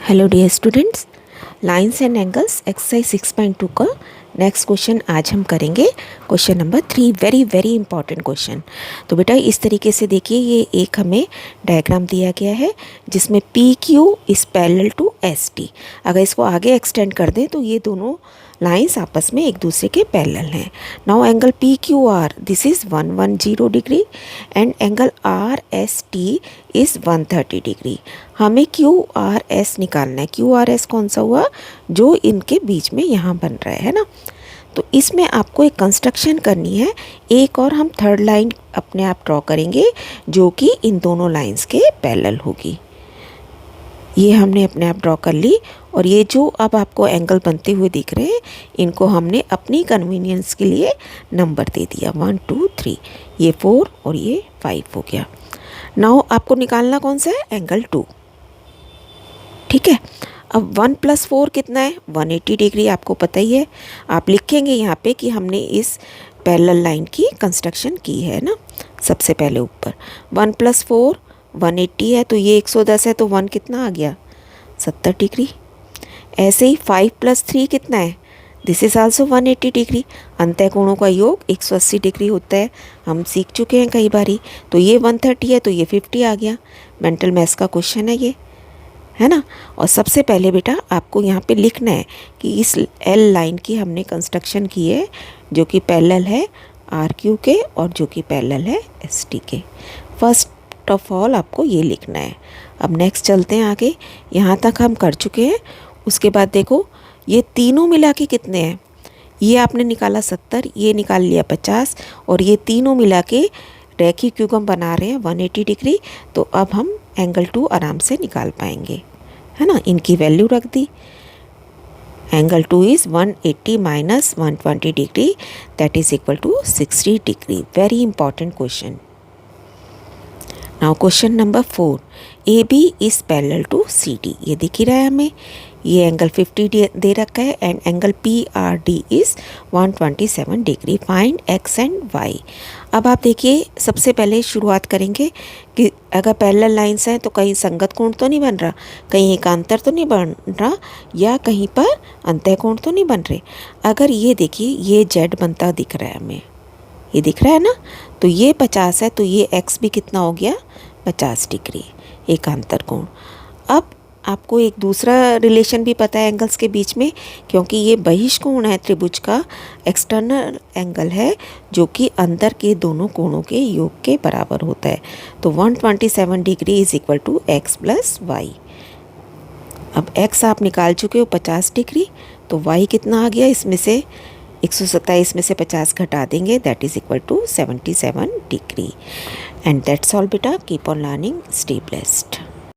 Hello dear students, lines and angles exercise 6.2 का next question आज हम करेंगे। Question number 3, very very important question. तो बेटा इस तरीके से देखिए, ये एक हमें डायग्राम दिया गया है जिसमें P Q is parallel to S T. अगर इसको आगे एक्सटेंड कर दें तो ये दोनों लाइंस आपस में एक दूसरे के पैरेलल हैं। Now angle P Q R, this is 110 degree and angle R S T is 130 degree. हमें क्यू आर एस निकालना है। क्यू आर एस कौन सा हुआ, जो इनके बीच में यहाँ बन रहा है ना। तो इसमें आपको एक कंस्ट्रक्शन करनी है, एक और हम थर्ड लाइन अपने आप ड्रॉ करेंगे जो कि इन दोनों लाइंस के पैरेलल होगी। ये हमने अपने आप ड्रॉ कर ली और ये जो अब आपको एंगल बनते हुए दिख रहे हैं, इनको हमने अपनी कन्वीनियंस के लिए नंबर दे दिया 1 2 3। ये 4 और ये 5 हो गया। नाउ आपको निकालना कौन सा है, एंगल 2। ठीक है, अब 1 + 4 कितना है, 180 डिग्री। आपको पता ही है, आप लिखेंगे यहाँ पे कि हमने इस पैरेलल लाइन की कंस्ट्रक्शन की है ना। सबसे पहले ऊपर 1 + 4 180 है, तो ये 110 है, तो 1 कितना आ गया, 70 डिग्री। ऐसे ही 5 + 3 कितना है, दिस इज़ आल्सो 180 डिग्री। अंतः कोणों का योग 180 डिग्री होता है, हम सीख चुके हैं कई बारी। तो ये 130 है, तो ये 50 आ गया। मेंटल मैथ्स का क्वेश्चन है ये, है ना। और सबसे पहले बेटा आपको यहाँ पे लिखना है कि इस एल लाइन की हमने कंस्ट्रक्शन की है जो कि पैरेलल है आर क्यू के और जो कि पैरेलल है एस टी के। फर्स्ट ऑफ ऑल आपको ये लिखना है। अब नेक्स्ट चलते हैं आगे, यहाँ तक हम कर चुके हैं। उसके बाद देखो ये तीनों मिला के कितने हैं, ये आपने निकाला 70, ये निकाल लिया 50 और ये तीनों मिला के रैखिक युग्म बना रहे हैं 180 डिग्री। तो अब हम एंगल 2 आराम से निकाल पाएंगे, है ना। इनकी वैल्यू रख दी। Angle 2 is 180 - 120 degree, that is equal to 60 degree. Very important question. Now question number 4, A B is parallel to C D. ये दिख ही रहा है हमें, ये एंगल 50 दे रखा है and angle P R D is 127 degree. Find X and Y. अब आप देखिए, सबसे पहले शुरुआत करेंगे कि अगर पैरेलल लाइंस हैं तो कहीं संगत कोण तो नहीं बन रहा, कहीं एकांतर तो नहीं बन रहा, या कहीं पर अंतः कोण तो नहीं बन रहे। अगर ये देखिए, ये जेड बनता दिख रहा है हमें, ये दिख रहा है ना। तो ये 50 है, तो ये एक्स भी कितना हो गया, 50 डिग्री एकांतर कोण। अब आपको एक दूसरा रिलेशन भी पता है एंगल्स के बीच में, क्योंकि ये बहिष्कोण है त्रिभुज का, एक्सटर्नल एंगल है जो कि अंदर के दोनों कोणों के योग के बराबर होता है। तो 127 degree is equal to X + Y. अब एक्स आप निकाल चुके हो 50 डिग्री, तो वाई कितना आ गया, इसमें से 127 में से 50 घटा देंगे, that is equal to 77 degree. And that's all बेटा, keep on learning, stay blessed.